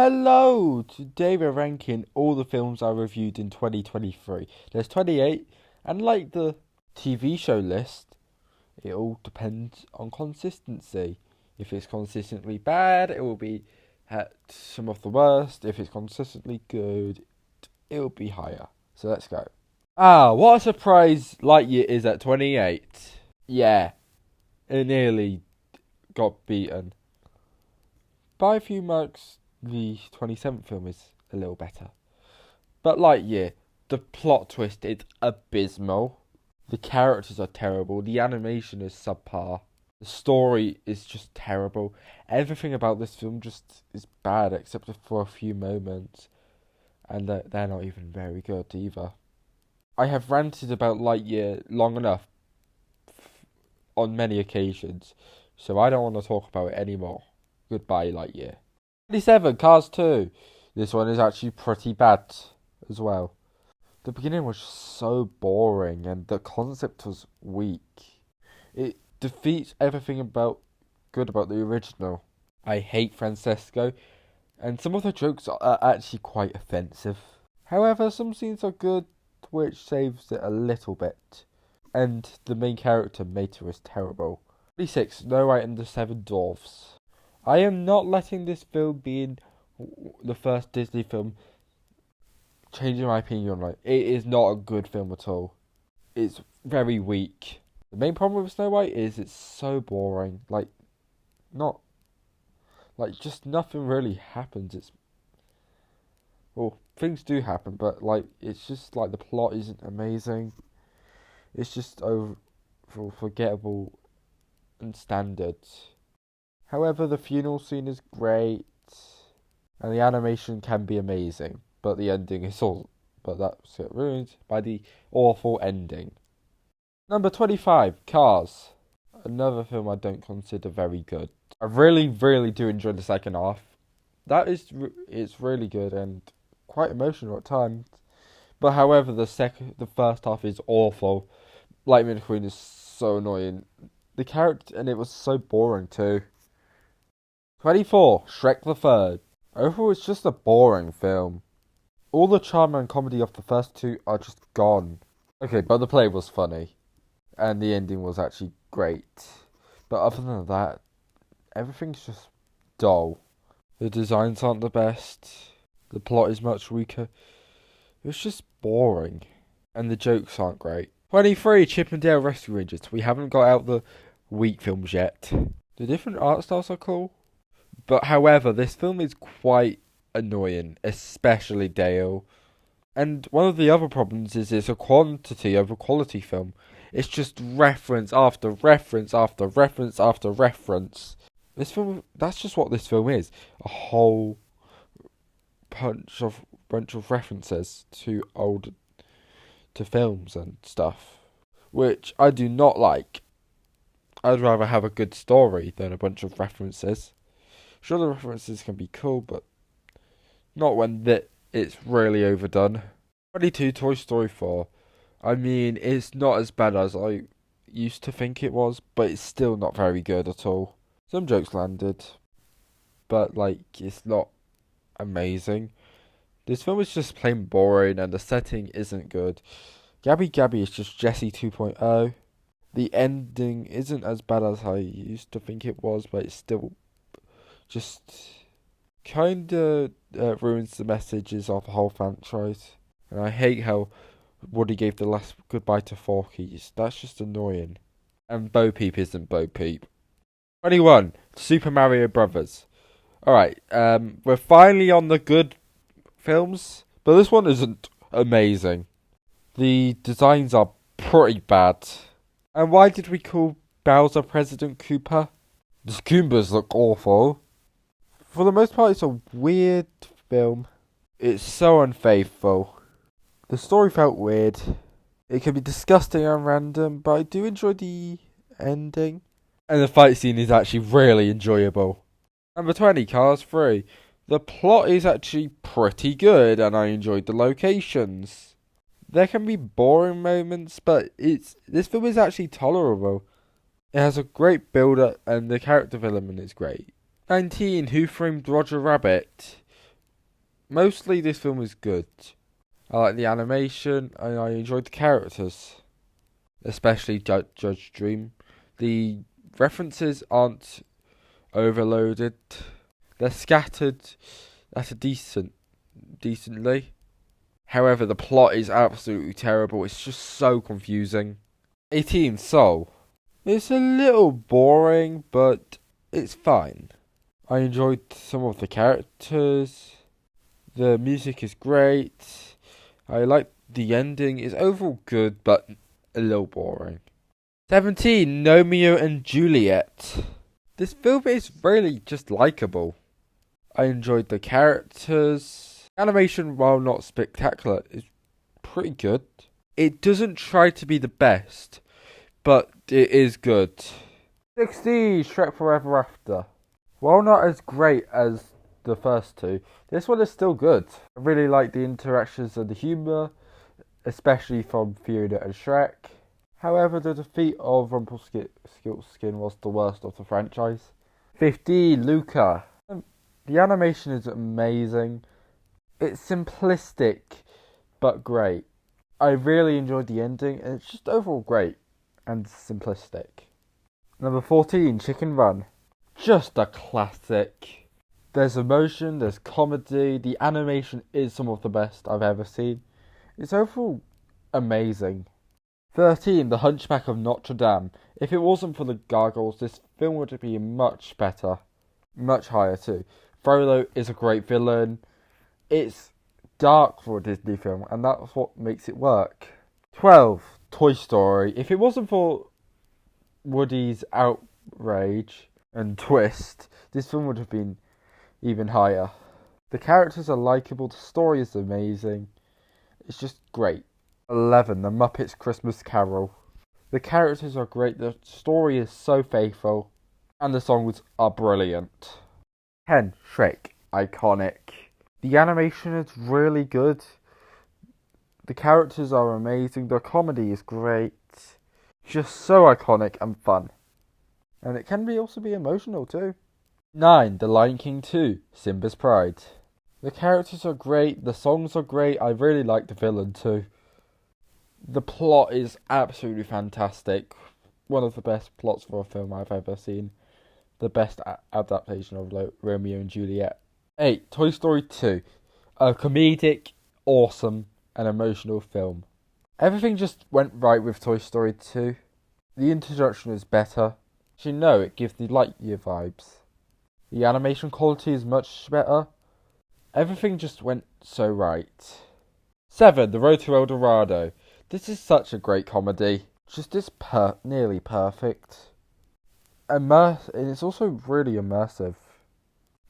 Hello! Today we're ranking all the films I reviewed in 2023. There's 28, and like the TV show list, it all depends on consistency. If it's consistently bad, it will be at some of the worst. If it's consistently good, it will be higher. So let's go. What a surprise Lightyear is at 28. Yeah, it nearly got beaten. By a few marks, the 27th film is a little better. But Lightyear, the plot twist is abysmal. The characters are terrible. The animation is subpar. The story is just terrible. Everything about this film just is bad except for a few moments. And they're not even very good either. I have ranted about Lightyear long enough on many occasions. So I don't want to talk about it anymore. Goodbye, Lightyear. 27, Cars 2. This one is actually pretty bad as well. The beginning was so boring and the concept was weak. It defeats everything good about the original. I hate Francesco, and some of the jokes are actually quite offensive. However, some scenes are good, which saves it a little bit. And the main character, Mater, is terrible. 26, Snow White and the Seven Dwarfs. I am not letting this film be in the first Disney film changing my opinion on it. It is not a good film at all. It's very weak. The main problem with Snow White is it's so boring. Just nothing really happens. Things do happen, but it's just the plot isn't amazing. It's just forgettable and standard. However, the funeral scene is great, and the animation can be amazing, but the ending is but that's ruined by the awful ending. Number 25, Cars. Another film I don't consider very good. I really, really do enjoy the second half. It's really good and quite emotional at times. But however, the first half is awful. Lightning McQueen is so annoying. The character, and it was so boring too. 24, Shrek the Third. Overall, it's just a boring film. All the charm and comedy of the first two are just gone. Okay, but the play was funny. And the ending was actually great. But other than that, everything's just dull. The designs aren't the best. The plot is much weaker. It's just boring. And the jokes aren't great. 23, Chip 'n Dale Rescue Rangers. We haven't got out the weak films yet. The different art styles are cool. But however, this film is quite annoying, especially Dale. And one of the other problems is it's a quantity over quality film. It's just reference after reference after reference after reference. This film, that's just what this film is. A whole bunch of references to films and stuff, which I do not like. I'd rather have a good story than a bunch of references. Sure, the references can be cool, but not when it's really overdone. 22, Toy Story 4. I mean, it's not as bad as I used to think it was, but it's still not very good at all. Some jokes landed, but it's not amazing. This film is just plain boring, and the setting isn't good. Gabby Gabby is just Jessie 2.0. The ending isn't as bad as I used to think it was, but it's still just kinda ruins the messages of the whole franchise. And I hate how Woody gave the last goodbye to Forky. That's just annoying. And Bo Peep isn't Bo Peep. 21, Super Mario Brothers. Alright, we're finally on the good films, but this one isn't amazing. The designs are pretty bad. And why did we call Bowser President Koopa? The Goombas look awful. For the most part, it's a weird film. It's so unfaithful. The story felt weird. It can be disgusting and random, but I do enjoy the ending. And the fight scene is actually really enjoyable. Number 20, Cars 3. The plot is actually pretty good, and I enjoyed the locations. There can be boring moments, but this film is actually tolerable. It has a great build-up, and the character development is great. 19, Who Framed Roger Rabbit? Mostly this film is good. I like the animation and I enjoyed the characters, especially Judge Dream. The references aren't overloaded. They're scattered at a decently. However, the plot is absolutely terrible. It's just so confusing. 18, Soul. It's a little boring, but it's fine. I enjoyed some of the characters. The music is great. I like the ending. It's overall good, but a little boring. 17, Romeo and Juliet. This film is really just likable. I enjoyed the characters. Animation, while not spectacular, is pretty good. It doesn't try to be the best, but it is good. 16, Shrek Forever After. While not as great as the first two, this one is still good. I really like the interactions and the humour, especially from Fiona and Shrek. However, the defeat of Rumpelstiltskin was the worst of the franchise. 15, Luca. The animation is amazing. It's simplistic, but great. I really enjoyed the ending, and it's just overall great and simplistic. Number 14, Chicken Run. Just a classic. There's emotion, there's comedy, the animation is some of the best I've ever seen. It's overall amazing. 13, The Hunchback of Notre Dame. If it wasn't for the gargoyles, this film would be much better. Much higher too. Frollo is a great villain. It's dark for a Disney film, and that's what makes it work. 12, Toy Story. If it wasn't for Woody's outrage and twist, this film would have been even higher. The characters are likeable, the story is amazing. It's just great. 11, The Muppets Christmas Carol. The characters are great, the story is so faithful, and the songs are brilliant. 10, Shrek. Iconic. The animation is really good. The characters are amazing, the comedy is great. Just so iconic and fun. And it can also be emotional too. 9, The Lion King 2, Simba's Pride. The characters are great, the songs are great, I really like the villain too. The plot is absolutely fantastic. One of the best plots for a film I've ever seen. The best adaptation of Romeo and Juliet. 8, Toy Story 2. A comedic, awesome, and emotional film. Everything just went right with Toy Story 2. The introduction is better. Actually, no, it gives the Lightyear vibes. The animation quality is much better. Everything just went so right. 7, The Road to El Dorado. This is such a great comedy. Just is nearly perfect. And it's also really immersive.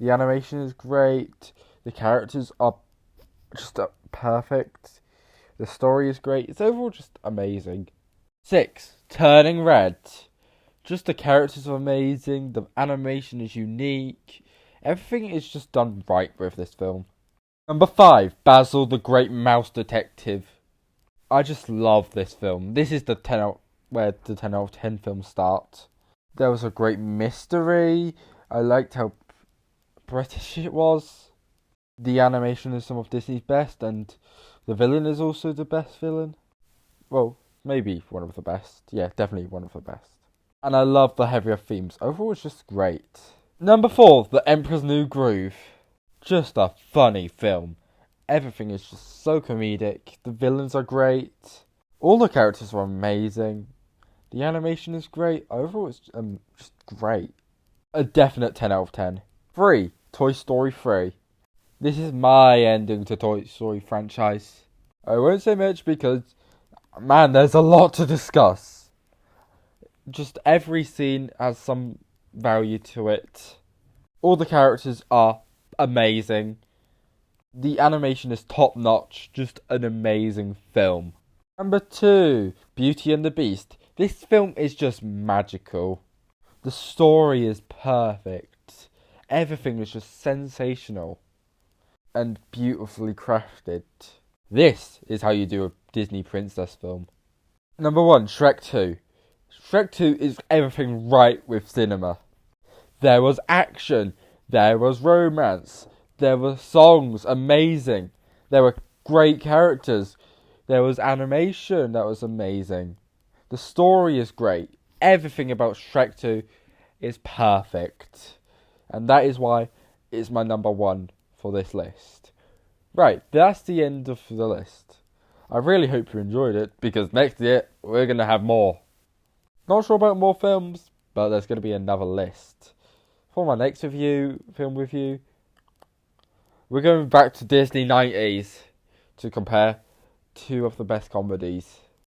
The animation is great. The characters are just perfect. The story is great. It's overall just amazing. 6, Turning Red. Just the characters are amazing. The animation is unique. Everything is just done right with this film. Number 5, Basil the Great Mouse Detective. I just love this film. This is where the 10 out of 10 films start. There was a great mystery. I liked how British it was. The animation is some of Disney's best, and the villain is also the best villain. Well, maybe one of the best. Yeah, definitely one of the best. And I love the heavier themes. Overall, it's just great. Number 4, The Emperor's New Groove. Just a funny film. Everything is just so comedic. The villains are great. All the characters are amazing. The animation is great. Overall, it's just great. A definite 10 out of 10. 3, Toy Story 3. This is my ending to Toy Story franchise. I won't say much because, man, there's a lot to discuss. Just every scene has some value to it. All the characters are amazing. The animation is top notch. Just an amazing film. Number 2, Beauty and the Beast. This film is just magical. The story is perfect. Everything is just sensational and beautifully crafted. This is how you do a Disney princess film. Number 1, Shrek 2. Shrek 2 is everything right with cinema. There was action, there was romance, There were songs, amazing. There were great characters. There was animation that was amazing. The story is great. Everything about Shrek 2 is perfect. And that is why it's my number one for this list. Right, that's the end of the list. I really hope you enjoyed it, because next year we're going to have more. Not sure about more films, but there's going to be another list. For my next film review, we're going back to Disney 90s to compare two of the best comedies.